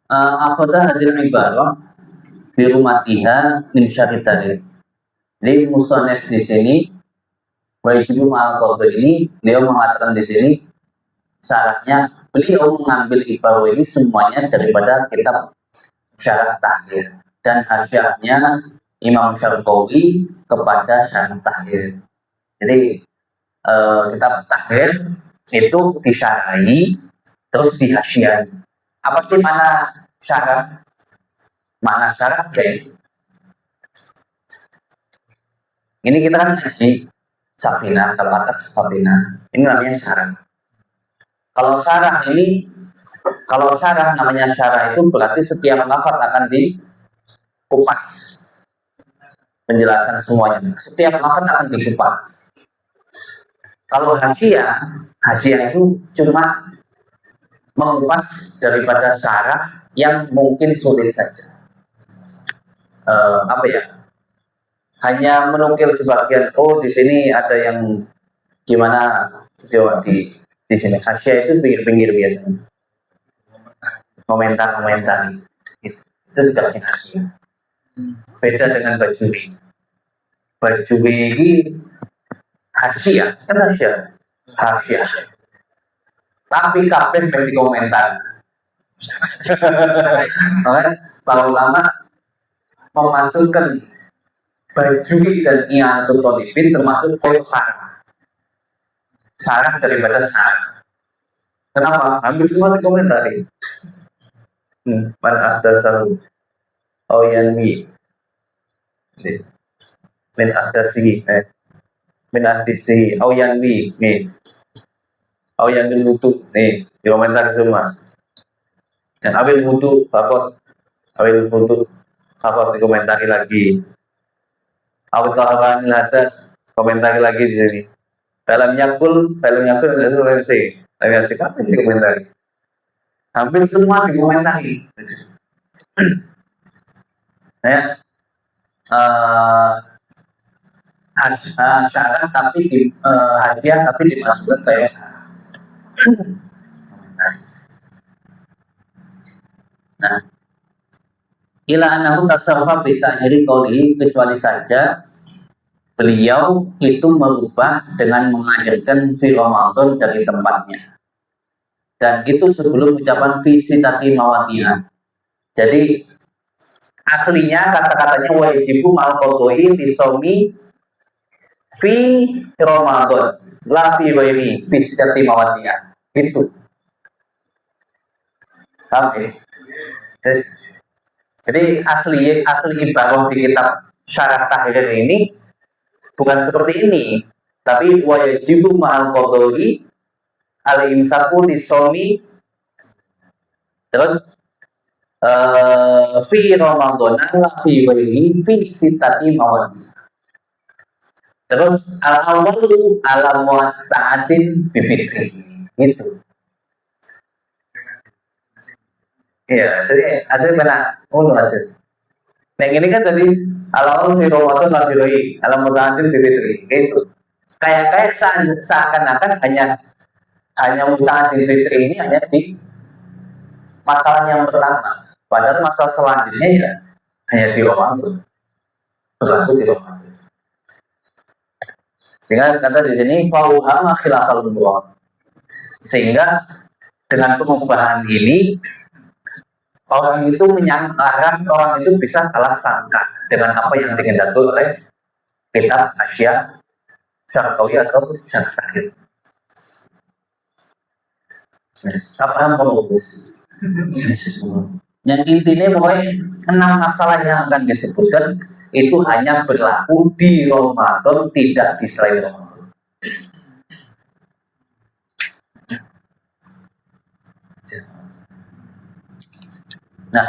Afadah hadil ibarah birumatiha min syarri dalil. Jadi musonef di sini wajib ma'al qadha ini beliau mengatakan di sini salahnya beliau mengambil ibarah ini semuanya daripada kitab Syarah Tahrir dan hasyiahnya Imam Syarqawi kepada Syarah Tahrir. Jadi kitab Tahrir itu disyarahi terus dihasyiahi. Apa sih mana syarah? Mana syarah kayak ini kita kan ngaji Safina, kalau atas Safina ini namanya syarah. Kalau syarah namanya syarah itu berarti setiap lafaz akan dikupas, menjelaskan semuanya. Setiap lafaz akan dikupas. Kalau hasyiah itu cuma mengupas daripada syarah yang mungkin sulit saja. Hanya menukil sebagian. Oh, di sini ada yang gimana Jawa di sini. Hasyiah itu pinggir-pinggir biasanya. Komentar itu sudah hasyiah. Beda dengan bajuri. Bajuri ini hasyiah, kan hasyiah. Tapi kabeh bagi komentar. Para ulama memasukkan bajuri dan i'anatut thalibin termasuk koyok sarah daripada sarah. Kenapa? Hampir semua dikomentari. Pada ada selalu Yanwi min ahdasi min ahdisi Yanwi nih Yanwi wudu nih dikomentari semua. Dan awil wudu dikomentari lagi. Awil taharan hadas komentari lagi di sini. Film yakul itu MC apa sih dikomentari? Hampir semua dikomentari. Ya, syarah tapi hadiah tapi dimasukkan ke Nah, ila anahu tasarrafa bi ta'hiri qawlihi, kecuali saja beliau itu merubah dengan mengakhirkan fi Ramadan dari tempatnya. Dan itu sebelum ucapan fi sitati mawadi'ah. Jadi aslinya kata-katanya wajibu mal qadhi bisomi fi Ramadan la fi ghairi fi sitati mawadi'ah. Itu. Oke. Jadi asli ibarah di kitab Syarah Tahrir ini bukan seperti ini, tapi wajibu ma'al qadhi al-imsaku lisomi terus fi Ramadan la fi ghairihi fi sitati mawadi. Terus al-awwalu ala mu'ta'atin bibitri gitu. Iya, hasil benar. Hasil. Nah ini kan tadi al-awwalu fi Ramadan la fi ghairihi ala mu'ta'atin bibitri gitu. Kayak seakan-akan hanya mu'ta'atin fitri ini hanya di masalah yang pertama. Padahal masalah selanjutnya ya hanya di Ramadan. Berlaku di Ramadan. Sehingga kata di sini fauhama khilafal murad. Sehingga dengan pengubahan ini orang itu orang itu bisa salah sangka dengan apa yang dikehendaki oleh kitab Asya Syarqawi atau Syarah Tahrir. Paham penulis? Yang intinya pokoknya 6 masalah yang akan disebutkan itu hanya berlaku di Ramadan, tidak di selain Ramadan. Nah,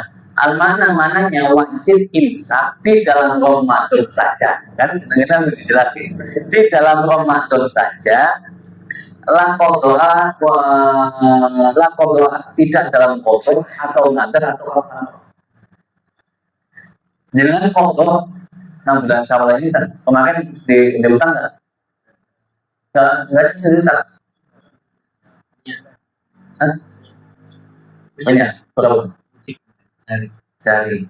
mana-mananya wajib imsak di dalam Ramadan saja. Kan kita dijelasin di dalam Ramadan saja. Lakodoa tidak dalam kosong atau nadar atau apa. Jangan kodok 6 bulan Syawal ini kemarin di utang nggak bisa diutang. Banyak berapa? Jari.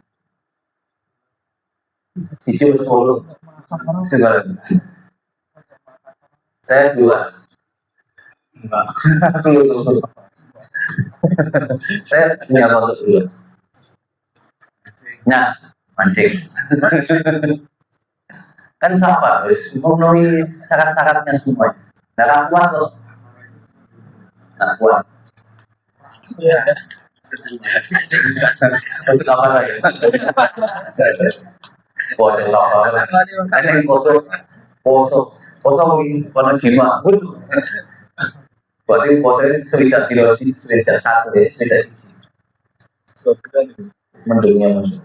Siji wis 10. Segala. Saya 2. Saya punya foto 2. Nah, mancing. Kan sama, harus memenuhi syarat-syaratnya semua. Nah, kuat loh. Nah, kuat. Untuk apa lagi? Poso apa? Ada yang poso ini karena jima. Berarti poso ini sekitar kilo sih, sekitar 1 ya, sekitar 1. Mendungnya masuk.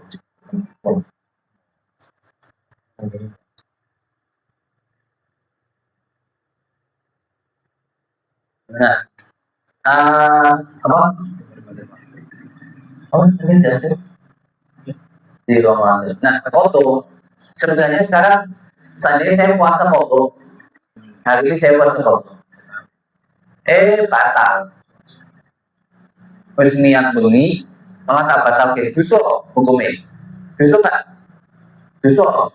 Nah, apa? Oh, ini dasar di Ramadan. Nah, foto. Sebenarnya sekarang seandainya saya puasa foto, hari ini saya puasa foto. Batal. Wis niat bengi, malah tak batal ke dosa hukumnya. Dosa tak? Dosa.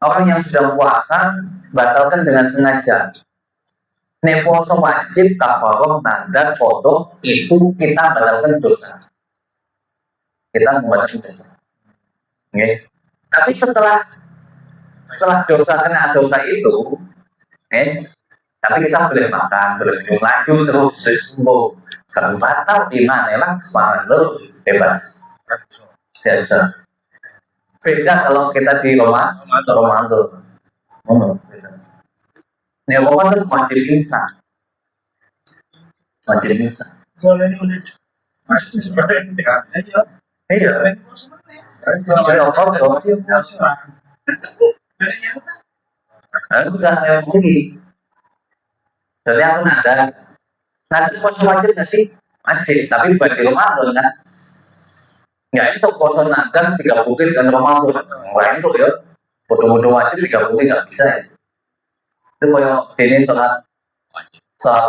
Orang yang sudah puasa batalkan dengan sengaja. Nek puasa wajib kafaroh nadar foto itu kita batalkan dosa. Kita membatalkan dosa. Okay. Tapi setelah dosa kena dosa itu, tapi kita boleh makan, boleh minum lanjut terus sembuh. Sekarang batal iman, elang semangat lo bebas. Biasa. Beda kalau kita di Ramadan. Nih, Ramadan wajib insan. Wajib insan. Iya. Udah yang pergi. Jadi aku nada. Nanti puasa wajib nggak sih? Wajib, tapi bukan di Ramadan kan? Ya itu puasa nadar 3 bukit dengan Ramadan. Lain tuh ya. Bodoh-bodoh wajib 3 bukit nggak bisa ya. Itu kalau ini sholat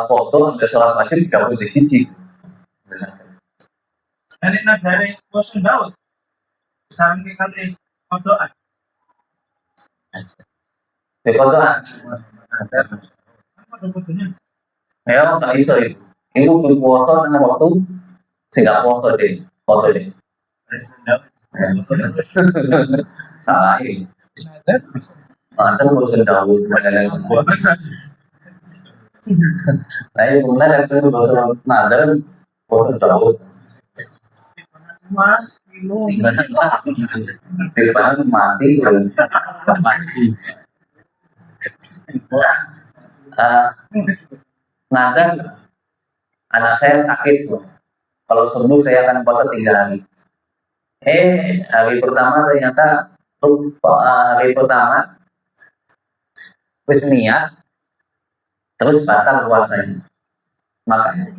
foto, ada sholat wajib 3 bukit di siji. Ini nadare puasa Daud. Sampai kali kodoan. Di kodoan. Ya, tak iso itu. Itu tuh puasa dengan waktu sehingga puasa deh, foto deh. Salah ini. Ada puasa Daud, mana nah itu benar itu puasa nadar, puasa Daud. Mas, minum. Depan mati belum mati. Nadar, anak saya sakit loh. Kalau sembuh saya akan puasa 3 hari. Hari pertama ternyata hari pertama wis niat terus batal puasanya. Makanya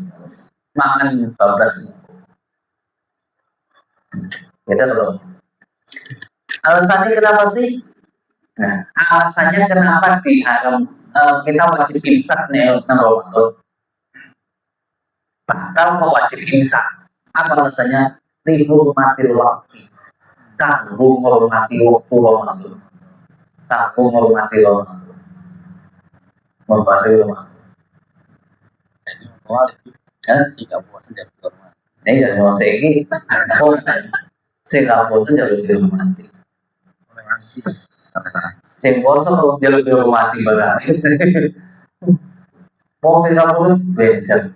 makan bablas. Beda loh. Alasannya kenapa sih? Nah, alasannya kenapa diharam kita wajib imsak nih Ramadan. Batal kok wajib imsak. Apa alasannya? Lihurmatil waqti. Kanggo menghormati waktu Ramadan. Kanggo menghormati Ramadan. Menghormati Ramadan. Jika puasa jadi hormat. Ini jangan puasa ini. Sehingga puasa jadi dihormati. Sing puasa jalur dihormati banget. Mau sing puasa belajar.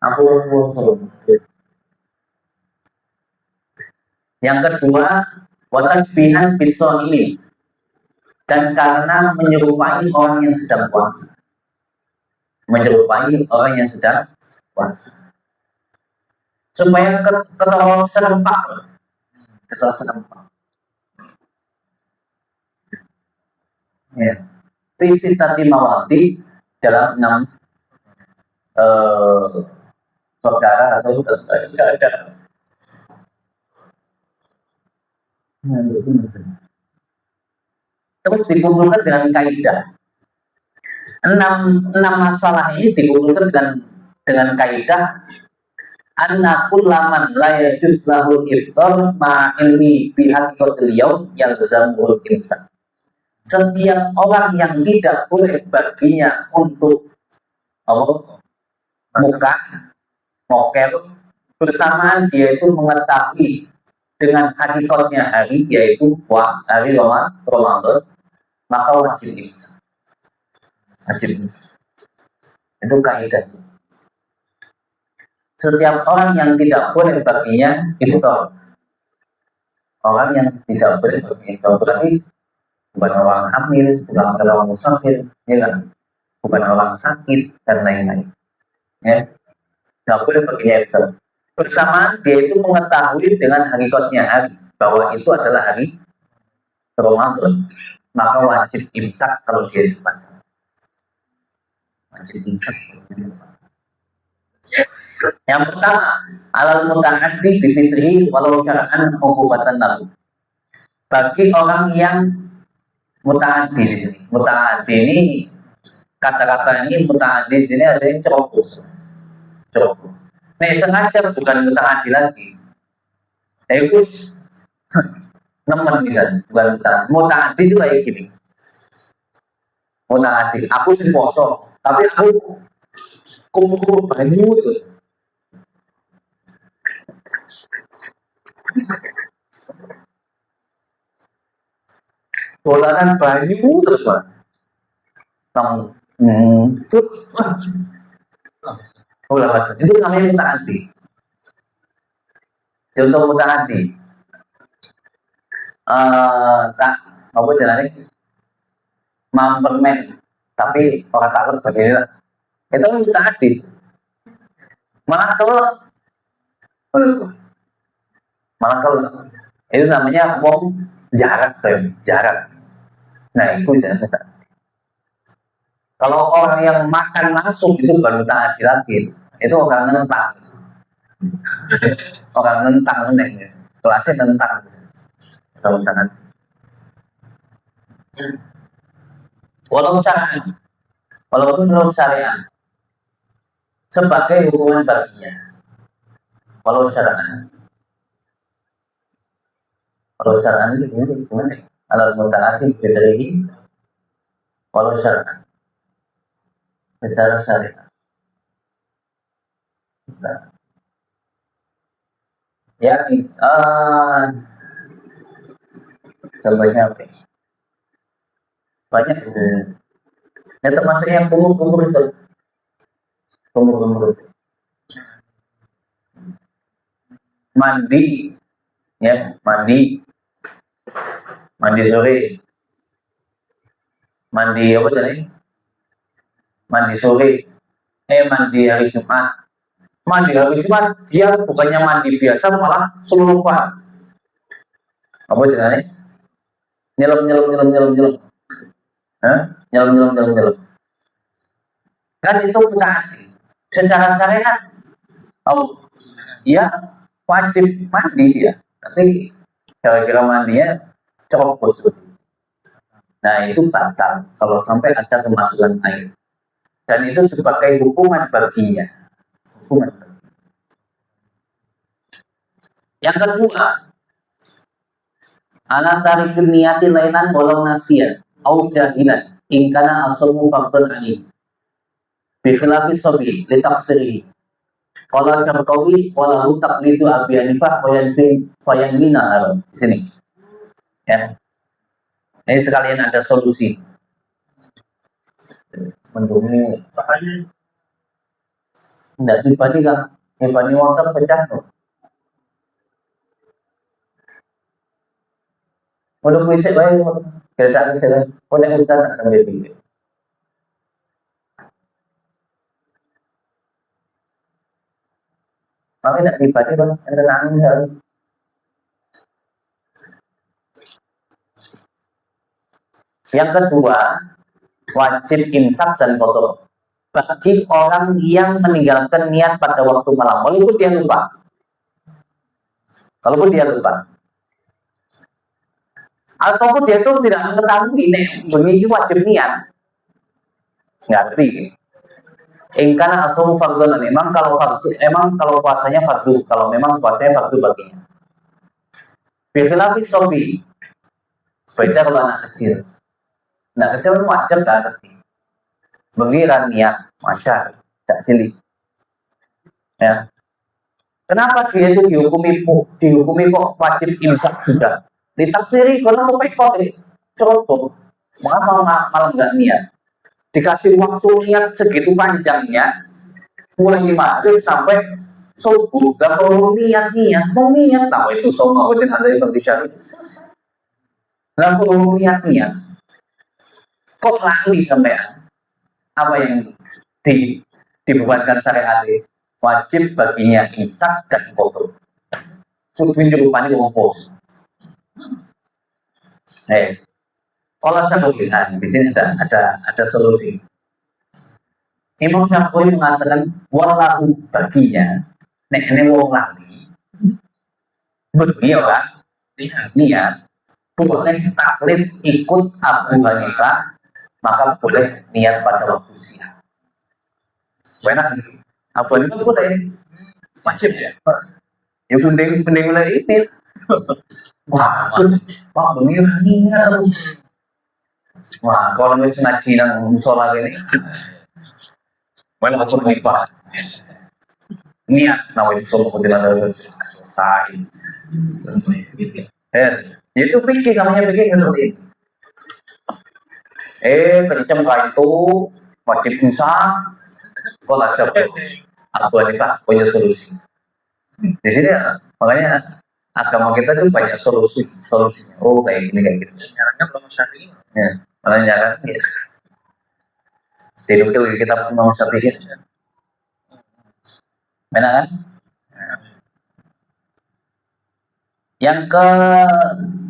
Aku puasa. Yang kedua, watasbihan bison ini. Dan karena menyerupai orang yang sedang puasa. Menyerupai orang yang sedang puasa. Supaya ketawa serempak. Ketawa serempak. Ya. Visi tadi mawati dalam 6 perkara atau terus dikumpulkan dengan kaidah. 6 masalah ini dikumpulkan dengan dengan kaidah anna kullaman la yajuz lahul iftar ma ilmi bihaqiqatil yaum yang zamuhul imsak. Setiap orang yang tidak boleh baginya untuk muka mokel bersamaan dia itu mengetahui dengan hakikatnya hari yaitu hari Ramadan, maka wajib imsak. Itu kaidah. Setiap orang yang tidak boleh baginya iftar. Orang yang tidak boleh baginya iftar berarti bukan orang hamil, bukan orang musafir, ya kan? Bukan orang sakit dan lain-lain. Ya, tidak boleh baginya iftar. Bersamaan dia itu mengetahui dengan hakikatnya hari bahwa itu adalah hari Ramadan, maka wajib imsak kalau dia lupa. Wajib imsak. Yang pertama, alal muta'addi bi fitrihi walau syar'an uqubatan lahu. Bagi orang yang muta'addi di sini. Muta'addi ini kata-kata ini muta'addi di sini ada yang cerobos. Nih sengaja bukan muta'addi lagi. Itu nemen kan, bukan muta'addi itu kayak gini. Muta'addi, aku sih poso, tapi aku kumur banyu terus. Dolanan banyu terus mah. Itu namanya muta'addi. Contoh muta'addi. Apa jalannya? Mampermen, tapi orang takut beginilah. Itu muta'addi. Malah kalau itu namanya jarak. Nah itu jangan muta'addi. Kalau orang yang makan langsung itu bukan muta'addi lagi, itu orang nentang. Orang nentang meneng, kelasnya nentang. Kalau misalkan, walaupun menurut syariat sebagai hukuman baginya, walau syariat itu gimana? Alal muta'addi bidarihi walau syariat secara syariat. Ya, contohnya apa? Banyak. Ya termasuk yang kumur itu. Kumur. Mandi, ya mandi sore. Mandi apa tadi? Mandi sore. Mandi hari Jumat. Mandi hari Jumat dia bukannya mandi biasa malah selulupan. Apa jenenge? Nyelam. Nyelam. Kan itu muta'addi. Secara syariat ya wajib mandi dia. Tapi cara mandinya cerobos. Nah itu batal kalau sampai ada kemasukan air. Dan itu sebagai hukuman baginya. Yang kedua, ala tarikun niyati lainan walau nasiyan au jahilan in kana asmu fardun alaihi bi khilafi sabi li tafsirihi qala syarqawi wala hu taqlidu Abi Hanifah wa yanfi fayanina di sini ya. Ini sekalian ada solusi mendungi enggak dibanding kan dibanding wonten pecah tuh. Untuk bisa baik, kita bisa baik. Oleh kita akan lebih. Maka tidak pribadi bang, yang tenang. Yang kedua, wajib imsak dan qadha bagi orang yang meninggalkan niat pada waktu malam, walaupun dia lupa. Ataupun dia itu tidak mengetahui ini wajib niat, ngerti. Ingkana asumu fardhon, emang kalau puasanya fardu, kalau memang puasanya fardu baginya. Bikhilafi sobi, beda kalau anak kecil. Anak kecil itu wajar gak ngerti. Bengiran niat, wajar, cak cilik. Ya. Kenapa dia itu dihukumi kok wajib imsak juga? Ditafsiri kalau mau pekot, coba. Mengapa malam nggak niat? Dikasih waktu niat segitu panjangnya, mulai maghrib sampai subuh. Dan kalau mau niat, tahu itu semua udah ada yang berbicara. Dan kalau niat, kok lali sampai apa yang dibebankan syariat? Wajib baginya imsak dan foto. Sudah rupanya ngompos. Kalau Syafi'i, di sini ada solusi. Imam Syafi'i mengatakan walahu baginya, nek ini wong lali, berniat, niat, boleh taklid ikut Abu Hanifah, maka boleh niat pada waktu siang. Enak nih. Abu Hanifah boleh, wajib ya. Ya mending mulai ini. Wah, bener niat. Wah, kalau mau ngaji nang musola ini, mana Abu Hanifah? Niat, itu solo kuntilan selesai. Itu pikir namanya pikir seperti kenceng kayak itu wajib imsak. Kalau siapa Abu Hanifah punya solusi. Di sini makanya agama kita tuh banyak solusinya. Oh kayak gini kayak gitu. Nyarannya belum Syafi'i. Ya, malah nyaran ya. Tidak kita mau Syafi'i. Benar kan? Yang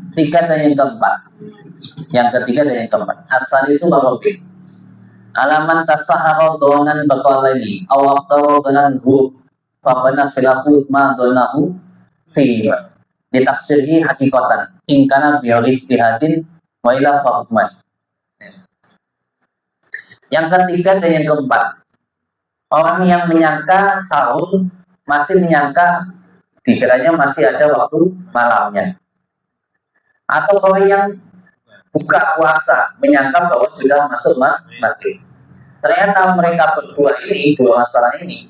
ketiga dan yang keempat. As-salisu barobi. Alaman tasahara donan bakalani awaftawa donan hu fabana khilafu ma donahu fi ditaksirhi hakikatan ingkana biori istihadin wa ila fahman. Yang ketiga dan yang keempat, orang yang menyangka sahur masih menyangka dikiranya masih ada waktu malamnya, atau orang yang buka puasa menyangka bahwa sudah masuk maghrib. Ternyata mereka berdua ini, dua masalah ini,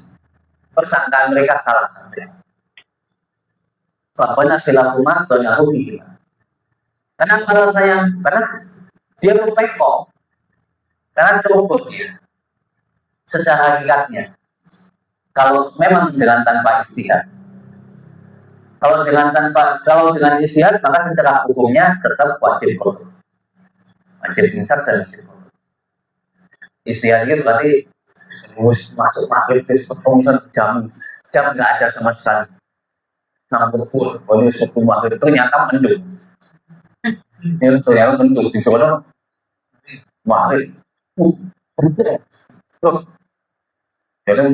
persangkaan mereka salah. Fabana khilafuma donahu fihi. Karena dia berpekok, karena ceroboh dia. Secara hakikatnya, kalau memang dengan tanpa istihad, kalau dengan istihad, maka secara hukumnya tetap wajib qadha. Wajib imsak dan wajib qadha. Istihad itu berarti masuk maghrib terus pertemuan jam nggak ada sama sekali. Nah, berfull, kalau sebelum maghrib ternyata mendung. Ini ternyata mendung di sana maghrib. Tuh, jadi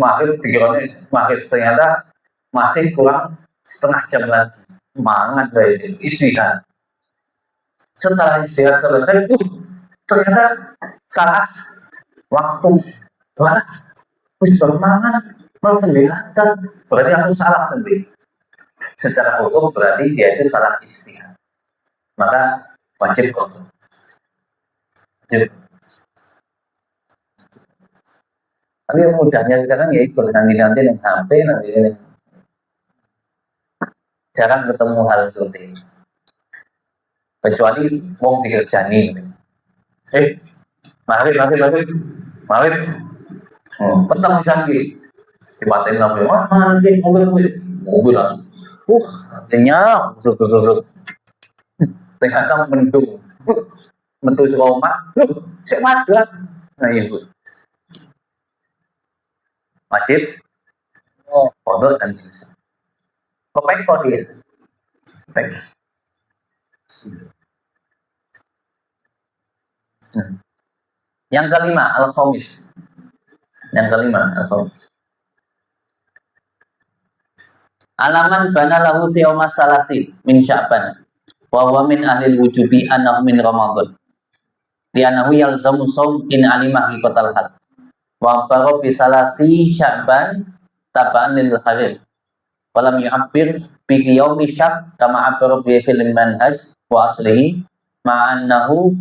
maghrib ternyata masih kurang setengah jam lagi. Semangat dari istihad. Setelah istihad selesai, ternyata salah waktu. Wah, terus baru mangan, malah kelihatan. Berarti aku salah nanti. Secara hukum berarti dia itu salah istihad. Maka wajib qadha. Tapi mudahnya sekarang ya ikut nanti yang HP nanti jarang ketemu hal seperti ini. Kecuali mau dikerjani. Maghrib. Petang canggih. Dibatain lampu. Nanti mobil langsung. Artinya ternyata mendung. Mentu sekolah. Saya madah. Nah itu. Wajib. Qadha dan imsak. Kok dia. Yang kelima al-khamis. Alaman bana lahu siyama salasi min Sya'ban wa huwa min ahli wujubi annahu min Ramadan. Li'annahu yalzamu shaum in alima haqiqatal had. wa baro bi salasi Sya'ban tab'an lil halil walam yu'abbir bi yaumi syak kama abbara bi fil manhaj wa aslihi ma'annahu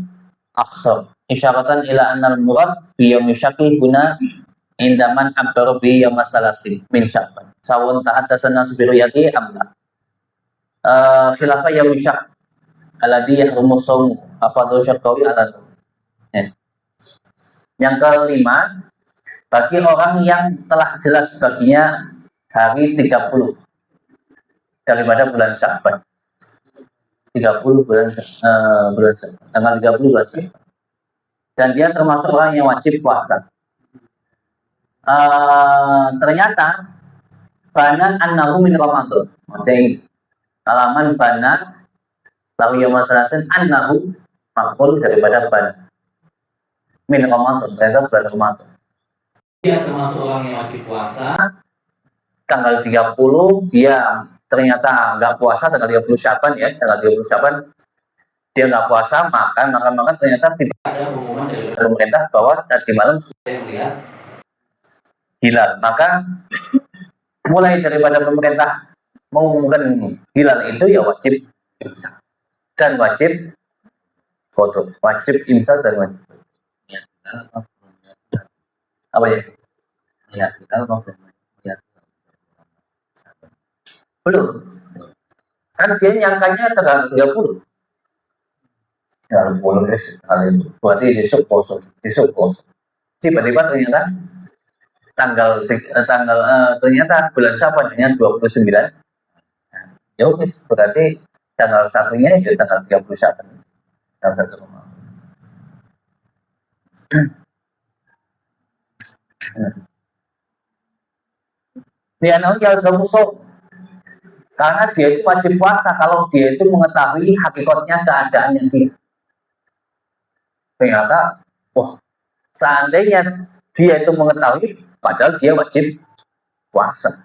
akhsar isyaratan ila anna al murad bi yaumi syaki guna indaman abbara bi yaum salasi min Sya'ban sawun tahaddatsan nasu bi ru'yati amla khilafah yaumi syak alladhi yahrumu shaumu afadhu syakawi ala ya. Yang kelima, bagi orang yang telah jelas baginya hari 30 daripada bulan Sya'ban. 30 bulan Sya'ban, tanggal 30 bulan Sya'ban. Dan dia termasuk orang yang wajib puasa. Ternyata bana annahu min Ramadan. Maksudnya halaman bana lahu yaumul salasin annahu maf'ul daripada bana. Min Ramadan, ternyata bulan Ramadan. Dia termasuk orang yang wajib puasa. Tanggal 30 dia ternyata nggak puasa, tanggal 30 Sya'ban ya, tanggal 30 Sya'ban dia nggak puasa, makan ternyata tidak ada pengumuman dari pemerintah bahwa tadi malam sudah melihat hilal. Maka mulai daripada pemerintah mengumumkan hilal itu ya wajib imsak dan wajib foto, wajib imsak dan wajib apa ya? Ya, kita mau ya. Belum. Kan dia nyangkanya tanggal 30. Ya, belum berarti besok poso. Tiba-tiba ternyata ternyata bulan Sya'ban hanya 29. Ya wis, berarti tanggal satunya itu tanggal 30 Sya'ban. Tanggal 1 Ramadan. Dia karena dia itu wajib puasa kalau dia itu mengetahui hakikatnya keadaannya dia. Ternyata, seandainya dia itu mengetahui, padahal dia wajib puasa.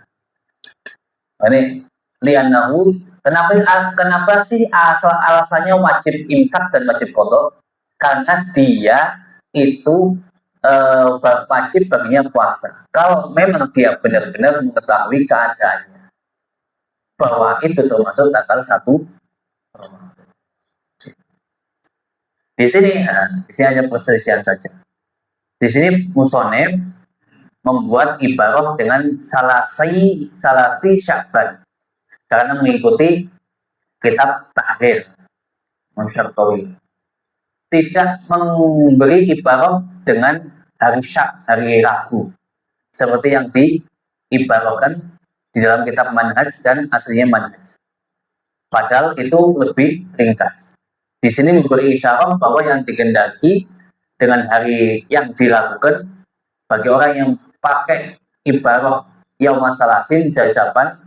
Ini lianahu, kenapa sih alasannya wajib imsak dan wajib qadha? Karena dia itu wajib baginya puasa. Kalau memang dia benar-benar mengetahui keadaannya bahwa itu termasuk tanggal 1 Ramadan. Di sini hanya perselisihan saja. Di sini musonef membuat ibarah dengan salasi Sya'ban karena mengikuti kitab Tahrir Syarqawi. Tidak memberi ibarah dengan hari Syak, hari Rabu, seperti yang diibarahkan di dalam kitab Manhaj dan aslinya Manhaj. Padahal itu lebih ringkas. Di sini memberi isyarat bahwa yang dikehendaki dengan hari yang dilakukan bagi orang yang pakai ibarah yaum salasin jazaban,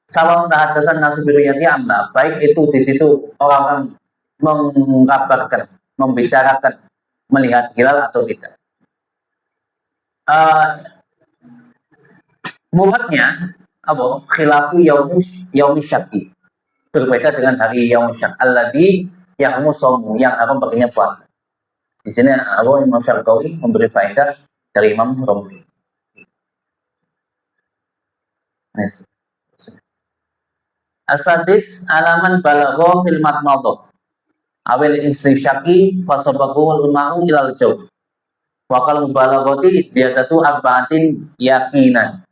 salam tahaddatsan nasu biruyati amna, baik itu di situ orang mengabarkan, membicarakan melihat hilal atau tidak. Muradnya apa? Khilafu yaumi syaki. Berbeda dengan hari yaumi syak. Alladzi yahmu shaumu, yang akan baginya puasa. Di sini Imam Syarqawi memberi faedah dari Imam Romli. Asadis alaman balagho fil matmadhah awil istisyaqi fasabahu al-ma'u ilal jawf wa qal balaghati ziyadatu arba'atin yaqinan.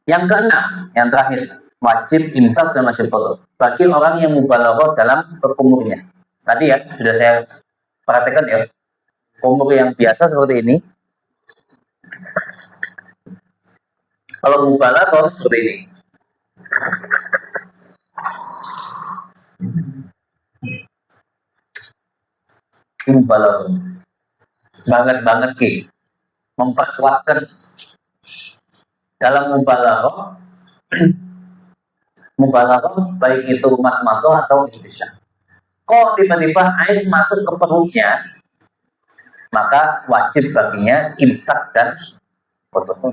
Yang keenam, yang terakhir, wajib imsak dan wajib qadha bagi orang yang mubalaghah dalam berkumurnya. Tadi ya sudah saya perhatikan ya, kumur yang biasa seperti ini. Kalau mubalaghah seperti ini. Mubalaghah. Banget ki. Memperkuatkan dalam mubalaghah baik itu matmadah atau istisyak. Kok tiba-tiba air masuk ke perutnya, maka wajib baginya imsak dan qadha.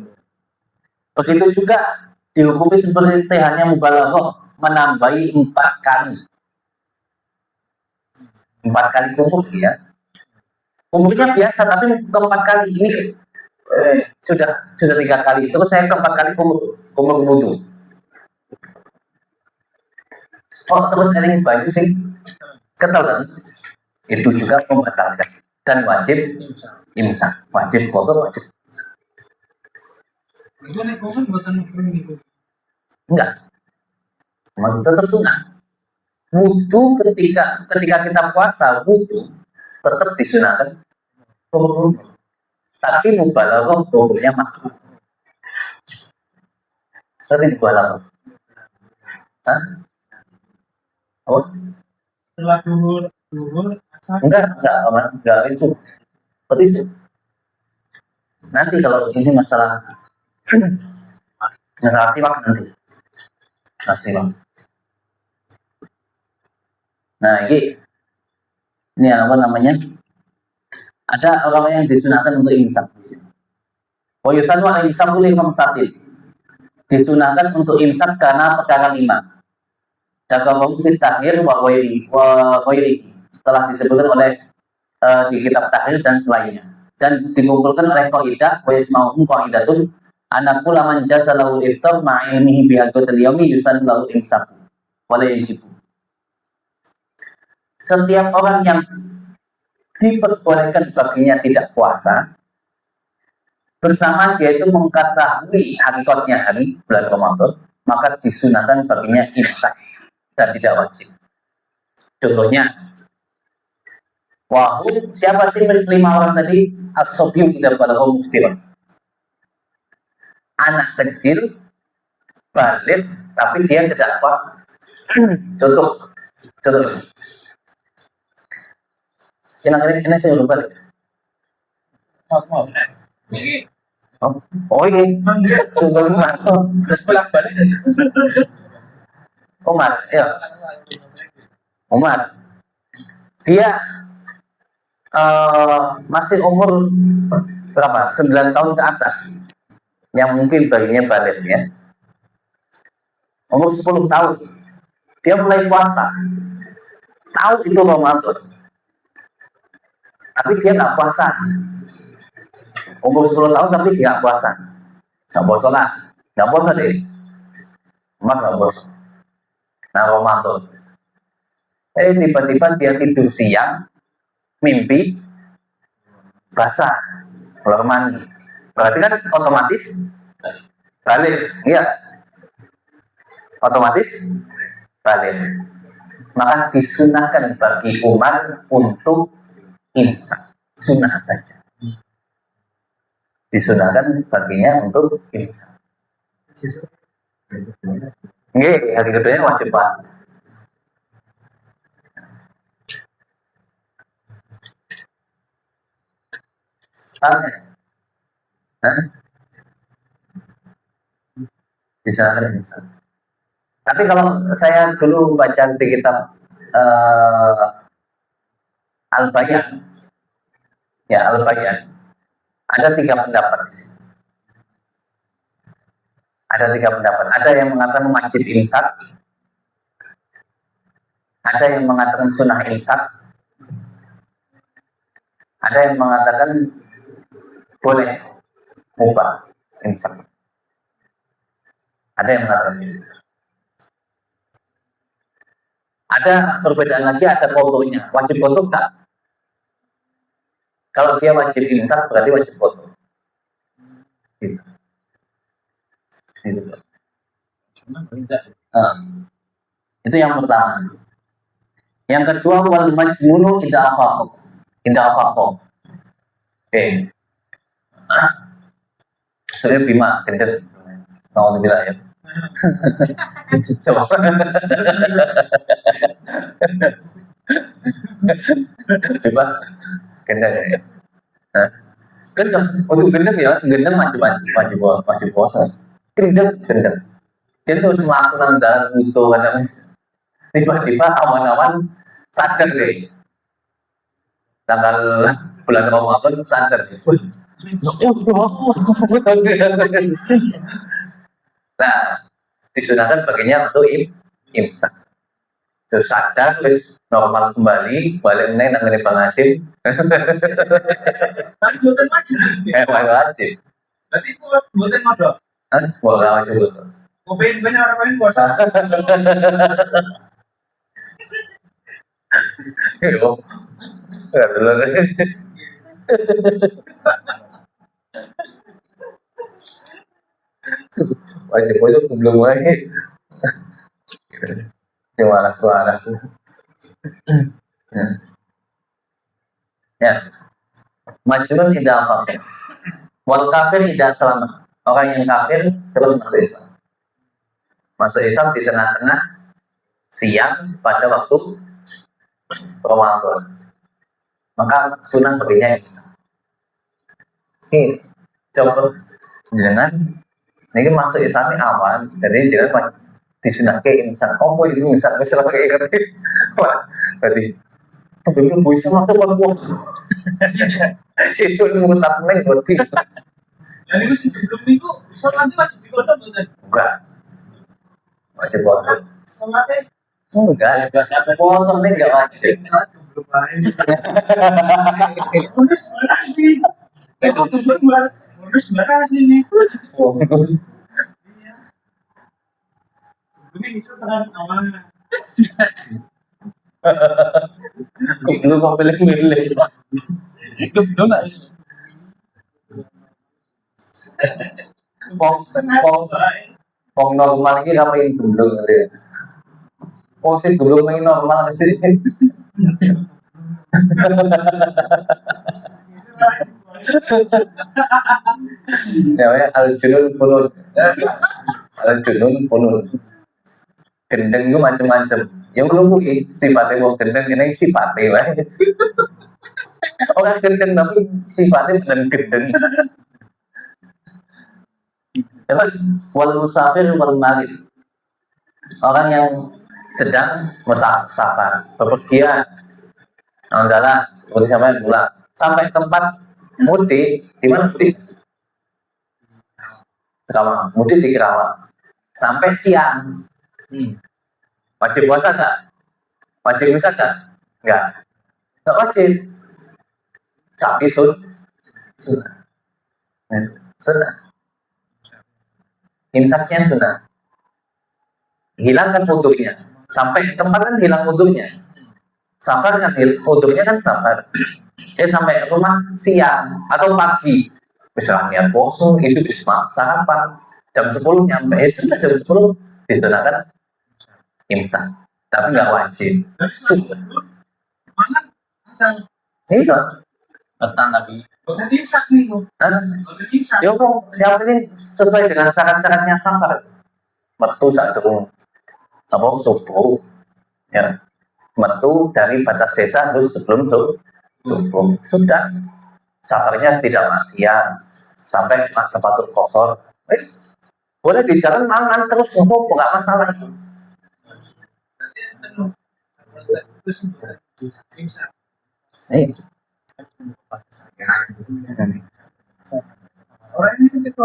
Begitu juga dihukumi seperti halnya mubalaghah menambahi 4 kali. 4 kali kumur ya. Umurnya biasa tapi keempat kali ini sudah 3 kali, terus saya keempat kali kumur wudhu. Oh terus ini baju sih kental kan? Itu juga membatalkan dan wajib imsak, wajib kotor, wajib enggak, tetap sunnah. Wudhu ketika kita puasa, wudhu tetap disunahkan kumur, tapi mubalaghah hukumnya makruh. Sering mubalaghah. Hah? Oh? Setelah duhur Enggak itu. Seperti itu. Nanti kalau ini masalah siwak nanti. Siwak. Nah, ini apa namanya? Ada orang yang disunahkan untuk imsak di sini. Wa yusanu al-imsaku li khamsatin. Disunahkan untuk imsak karena perkara 5. Dakawahu fit tahir wa ghairihi. Telah disebutkan oleh di kitab tahir dan selainnya. Dan dikumpulkan oleh qaidah wa yasma'uhum qaidatun anna kullu man jazalahu iftar ma'a ilmihi bi hadhatil yawmi yusanu lahu imsak. Wa la yajibu. Setiap orang yang diperbolehkan baginya tidak puasa bersama dia itu mengetahui hakikatnya hari bulan Ramadan, maka disunahkan baginya imsak dan tidak wajib. Contohnya, wahum, siapa sih 5 orang tadi? As-sobyu tidak balagha muftiran. Anak kecil balik tapi dia tidak puasa. Contoh. Ini saya lupa. Oh iya. Contoh mana? Terus balik. Umar, ya. Umar. Dia masih umur berapa? 9 tahun ke atas. Yang mungkin baginya balik ya. Umur 10 tahun. Dia mulai puasa. Tahu itu Ramadan. Tapi dia nggak puasa. Umur 10 tahun tapi dia nggak puasa. Nggak puasa deh. Umar nggak puasa. Nah Ramadan. Tiba-tiba dia tidur siang, mimpi basah, keluar mani. Berarti kan otomatis balik, iya. Otomatis balik. Maka disunahkan bagi Umar untuk imsak, sunnah saja. Disunahkan baginya untuk imsak. Nggih, hari keduanya wajib puasa. Disunahkan imsak. Tapi kalau saya dulu baca di kitab Al-Bayan, ya Al-Bayan, ada 3 pendapat di sini. Ada 3 pendapat. Ada yang mengatakan wajib imsak, ada yang mengatakan sunnah imsak, ada yang mengatakan boleh mubah imsak. Ada yang mengatakan ini. Ada perbedaan lagi, ada kodoknya. Wajib kodok tak? Kalau dia wajib imsak berarti wajib kodok. Gitu. Itu yang pertama. Yang kedua, wal majnunu idza afaqo. Oke. Saya Bima, tidak mau bilang ya. Bima, gendeng ya. Gendeng, untuk gendeng ya, gendeng wajib puasa. Gendeng. Dia terus melakukan dalam itu kadang tiba-tiba awan-awan sadar deh. Tanggal bulan Ramadan sadar. Nah, disunahkan baginya untuk imsak. terus sadar terus normal kembali balik meneh nang ngene Bang Hasim. Tapi mboten wajib gitu. Wajib. Berarti kok mboten modal. Hah? Ora wajib itu. Kopen orang lain puasa. Yo. Wajib itu belum lagi. Waras. Ya. Majnun tidak kafir. Wal kafir tidak selamat. Orang yang kafir terus masuk Islam. Masuk Islam di tengah-tengah siang pada waktu Ramadan. Maka sunnah baginya yang bisa. Oke, coba jangan ini masuk Islam aman, jadi jangan disunahke insan. Oh, itu insan wis ora kayak gitu. Wah, berarti belum bisa masuk ke bos. Sesuk ngutak neng berarti. Dan itu sebelum itu sholat wajib dikodok betul. Enggak. Wajib bodoh. Sholatnya Enggak, puasa ini enggak wajib. belum lain. Bonus mana sih? Bonus mana sih ini? Ini bisa terang awal. Lu mau pilih-pilih. Belum nggak? Pong normal ini ngapain gulung dia? Pong sih gulung ini normal sih. Namanya al-junun funun. Al-junun funun. Gendeng itu macam-macam. Yang lu sifatnya mau gendeng ini sifatnya lah. Orang gendeng tapi sifatnya benar gendeng. Terus wal musafir wal marid. Orang yang sedang musafir, bepergian, jalan, seperti sampai pulang, sampai tempat mudik, di mana mudik? Kerawang, mudik di Kerawang, sampai siang. Wajib puasa nggak? Wajib puasa nggak? Nggak wajib. Tapi sunnah. Imsaknya sunnah. Hilangkan wudhunya. Sampai tempat kan hilang wudhunya. Safar kan wudhunya kan safar. Sampai rumah siang atau pagi. Misalnya poso, itu sarapan. Jam 10 nyampe. Sudah jam 10 disunahkan imsak. Tapi nggak wajib. Mana? Iya. Tentang Nabi. Bukan imsak nih, Bu. Bukan imsak. Ya kok yang penting sesuai dengan syarat-syaratnya safar. Metu saat turun. Apa subuh. Ya. Metu dari batas desa terus sebelum subuh. Sudah. Safarnya tidak maksiat sampai masa sepatu kosor. Boleh di jalan aman terus nggak masalah. Imsak. Orang ini sih gitu.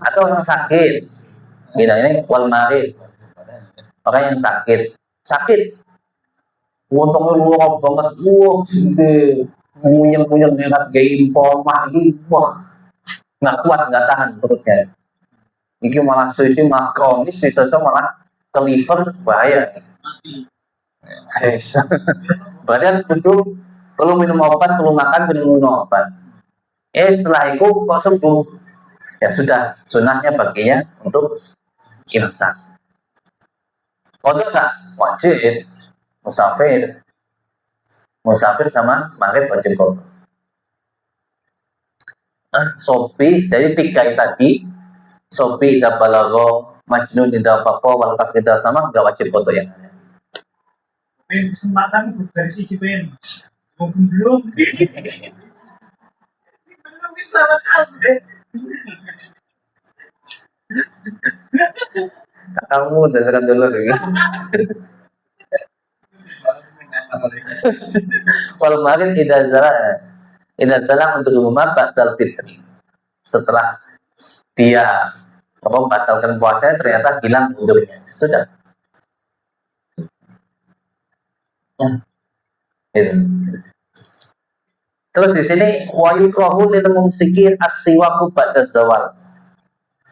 Atau orang sakit. Ini wal marid. Orang yang sakit. Untungnya luar banget. Wah, sih punyel nekat game pomah ini. Wah, nggak kuat, nggak tahan perutnya. Ini malah suisi malah kronis, sisa malah ke liver bahaya. Badan butuh perlu minum obat, perlu makan, minum obat. Setelah itu kok sembuh, ya sudah sunnahnya baginya untuk imsak. Kodok tak wajib, musafir sama marid wajib kodok. Sopi dari 3 tadi, sopi tidak balago, majnun tidak faqo, wal kafir tidak sama, nggak wajib kodok yang ada. Kesempatan dari si Cipen. Mungkin belum. Selamat kali. Kamu dengarkan dulu gitu. Wal marid idza salam untuk rumah batal fitri. Setelah dia membatalkan puasanya ternyata hilang udurnya. Sudah. Gitu. Terus di sini wa yukrahu lil mumsiki as-siwaku ba'da zawal.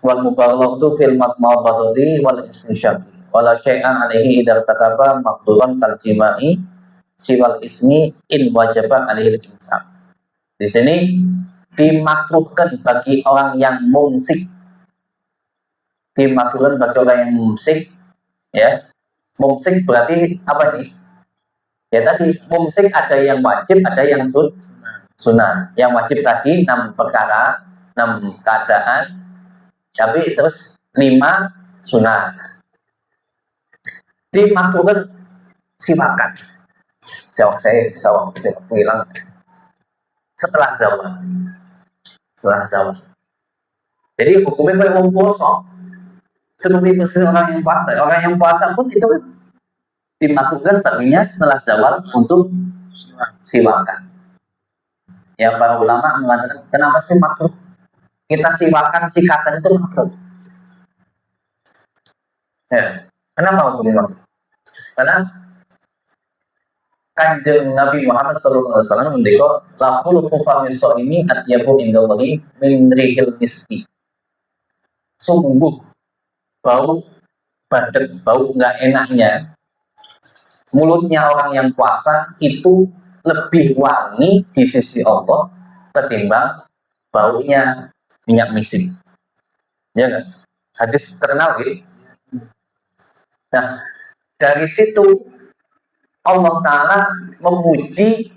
Wal mubalaghatu fil madmadati wal istinsyaqi. Wala syai'an alaihi idza takaba maqduran kal jima'i siwal ismi in wajaba alaihi imsak. Di sini dimakruhkan bagi orang yang mumsik. Dimakruhkan bagi orang yang mumsik, ya. Mumsik berarti apa nih? Ya tadi mumsik ada yang wajib, ada yang sunnah. Yang wajib tadi 6 perkara, 6 keadaan, tapi terus 5 sunnah. Dimakruhkan siwakan. Saya bilang setelah zawal. Jadi hukumnya kayak orang puasa. Seperti orang yang puasa. Orang yang puasa pun itu dimakruhkan baginya setelah zawal untuk siwakan. Ya para ulama mengatakan kenapa sih makruh? Kita siwakan sikatan itu makruh. Ya, kenapa hukumnya makruh? Karena Kanjeng Nabi Muhammad SAW mendekor lahul kufamiso ini atyabu indallahi min rihil miski. Sungguh bau badek, bau nggak enaknya mulutnya orang yang puasa itu lebih wangi di sisi Allah ketimbang baunya minyak misik. Ya kan? Hadis terkenal gitu. Nah, dari situ Allah Ta'ala memuji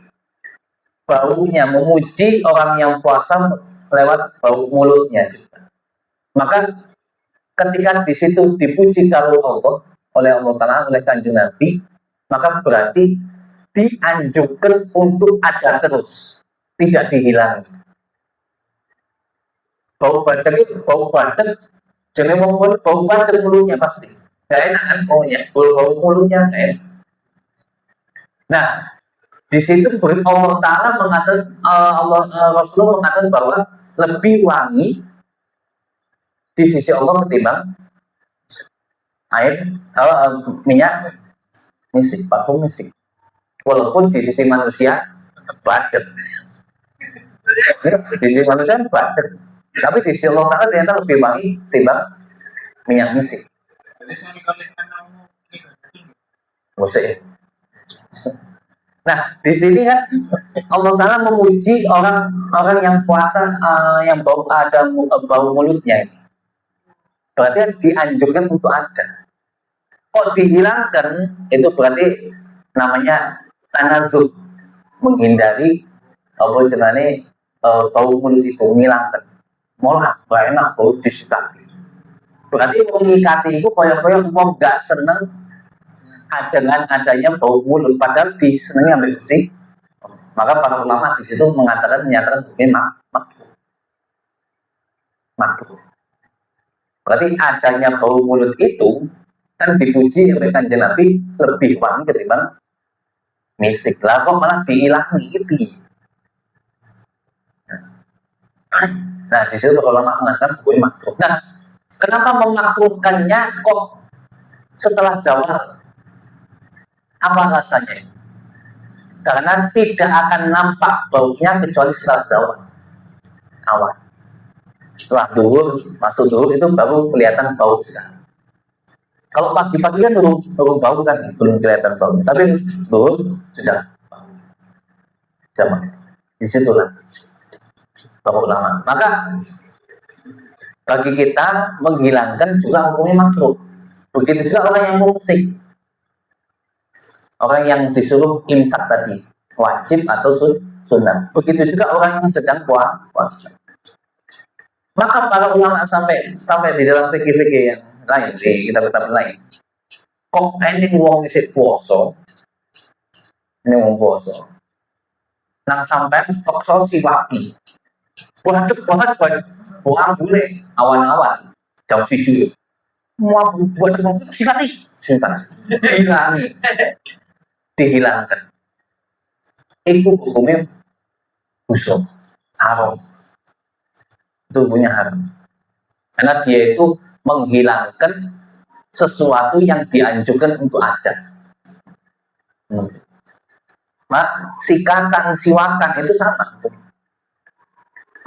baunya, memuji orang yang puasa lewat bau mulutnya juga. Maka ketika di situ dipuji kalau Allah oleh Allah Ta'ala, oleh Kanjeng Nabi, maka berarti dianjurkan untuk ada terus, tidak dihilang. Bau badek, jadi bau badek mulutnya pasti nggak enak kan baunya, bau mulutnya nggak enak. Nah, di situ Allah Ta'ala mengatakan, Rasulullah mengatakan bahwa lebih wangi di sisi Allah ketimbang air, minyak misik, parfum misik. Walaupun di sisi manusia badek, di sisi manusia badek, tapi di sisi Allah Ta'ala ternyata lebih wangi ketimbang minyak misik. Musik. Nah, di sini kan Allah Ta'ala memuji orang yang puasa yang ada bau mulutnya. Berarti dianjurkan untuk ada. Kok dihilangkan, itu berarti namanya tanazuh, menghindari bau mulut itu, menghilangkan. Malah enak bau disikati. Berarti mengikati itu koyak-koyak mau gak seneng dengan adanya bau mulut, padahal disenangi ambil bersih. Maka para ulama di situ menyatakan makruh. Berarti adanya bau mulut itu kan dipuji oleh Kanjeng Nabi lebih wangi ketimbang misik. Lah kok malah diilangi itu. Nah, di situ para ulama mengatakan makruh. Nah, kenapa memakruhkannya kok setelah zawal? Apa alasannya? Karena tidak akan nampak baunya kecuali setelah zawal awal. Setelah duhur, masuk duhur itu baru kelihatan bau sekarang. Kalau pagi-pagi kan belum bau kan, belum kelihatan bau. Tapi duhur sudah zaman. Disitulah bau lama. Maka bagi kita menghilangkan juga hukumnya makruh. Begitu juga orang yang mumsik. Orang yang disuruh imsak tadi, wajib atau sunnah. Begitu juga orang yang sedang puasa. Maka para ulama sampai di dalam fikih-fikih yang lain, di kitab-kitab lain, kok ini wong isi puasa, ini wong puasa, nang sampai paksa siwaki, waduk banget buang bule awan-awan, jam 7, mau buat siwaki, dihilangkan. Itu hukumnya busuk, haram. Itu hukumnya haram. karena dia itu menghilangkan sesuatu yang dianjurkan untuk ada. Sikatan, siwakan itu sama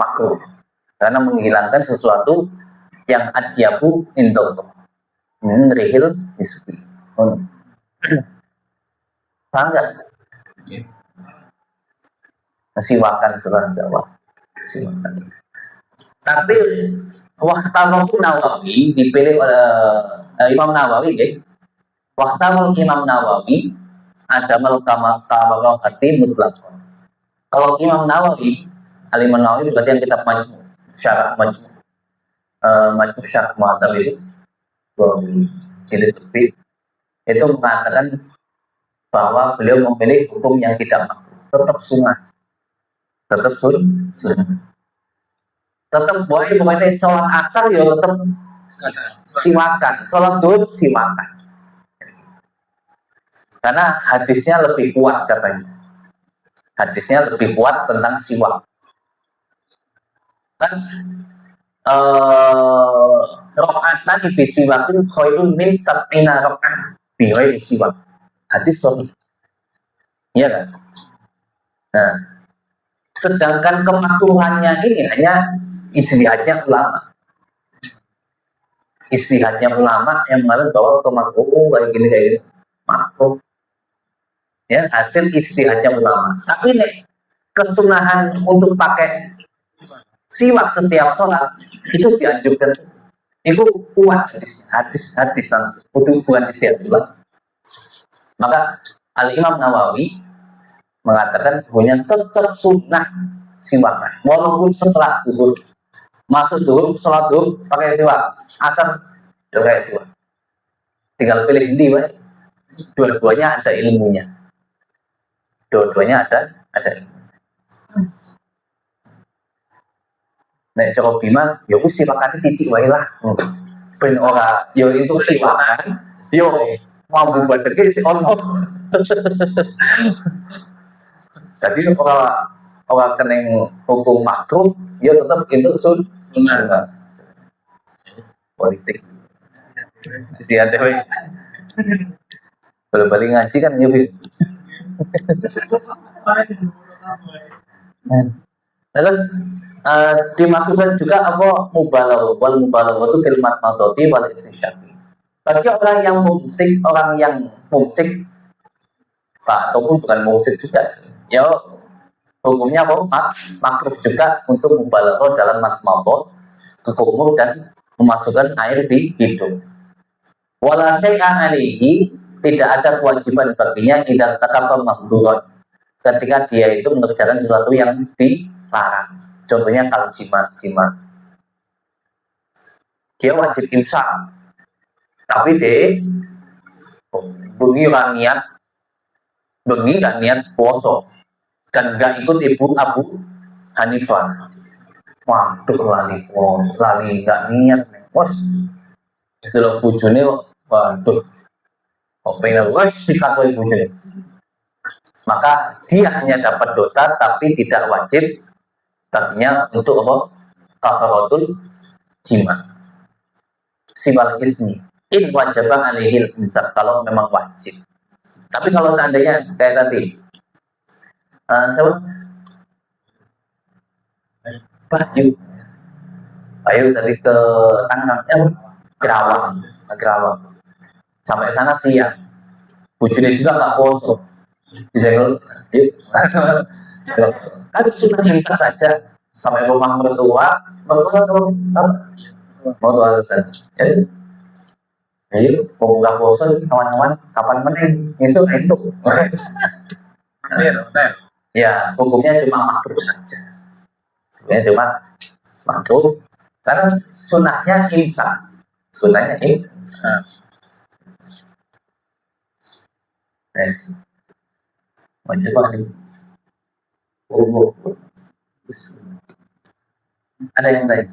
makruh karena menghilangkan sesuatu yang adyabu indallah min rihil miski. Paham nggak? Siwakan setelah jawab siwakan. Tapi Wahtamul Nawawi dipilih oleh Imam Nawawi, ya. Wahtamul Imam Nawawi ada malkamah hati mutlak. Kalau Imam Nawawi, Imam Nawawi berarti yang kita majmu syarah majmu syarah muatal itu jilid lebih itu mengatakan bahwa beliau memilih hukum yang tidak makruh, tetap sunnah, tetap sunnah. Tetap boleh pokoknya sholat asar ya tetap siwakan, sholat duhur siwakan. Karena hadisnya lebih kuat katanya. Hadisnya lebih kuat tentang siwak. Kan rakaatan bi siwakin khairun min sab'ina raka'ah bi ghairi siwak. Hadis sahih. Iya kan? Nah, sedangkan kemakruhannya ini hanya ijtihadnya ulama. Ijtihadnya ulama yang mengatakan bahwa kemakruh kayak gini makruh. Ya, hasil ijtihadnya ulama. Tapi nih, kesunahan untuk pakai siwak setiap sholat itu dianjurkan. Itu kuat hadis langsung. Itu bukan ijtihad ulama. Maka Al-Imam Nawawi mengatakan punya tetap sunnah siwak, walaupun setelah duhur, masuk duhur, sholat duhur pakai siwak, asar pakai siwak, tinggal pilih di mana. Dua-duanya ada ilmunya, dua-duanya ada ilmunya. Nek Joko Bima, yo wis siwakane titik wae lah. Ben ora yo itu siwakan, yo mau badhe si ono. Jadi orang kena hukum makruh, ya tetap itu sunnah. Politik. Si ada balik ngaji kan ya. Terus dimakruhkan juga apa mubalagh, wal mubalagh itu fil matmadati wal istinsyaqi. Bagi orang yang mumsik ataupun bukan mumsik juga, ya hukumnya apa? Makruh juga untuk mubalagh dalam matmadhat, kekumur dan memasukkan air di hidung. Wala syai'a alaihi, tidak ada kewajiban baginya tidak takabur mahdurat ketika dia itu mengerjakan sesuatu yang dilarang. Contohnya kalau jima, dia wajib imsak, tapi dia bengi kan niat puasa dan gak ikut ibu Abu Hanifah. Waduh, lali gak niat, bos. Delok bojone, waduh, kok pengen sikat wae bojone. Maka dia hanya dapat dosa tapi tidak wajib baginya untuk apa? Kafaratul jima. Siwal ismi in wajibah alihil imsak, kalau memang wajib. Tapi kalau seandainya kayak tadi Bayu tadi ke Kerawang sampai sana siang, bujune juga nggak poso, disenggol kan sudah imsak saja sampai rumah mertua saja. Ayo buka puasa kawan-kawan, kapan meneng itu. Ya, hukumnya cuma makruh saja. Hukumnya cuma makruh karena sunahnya imsak. Yes. Wajib ada yang lain?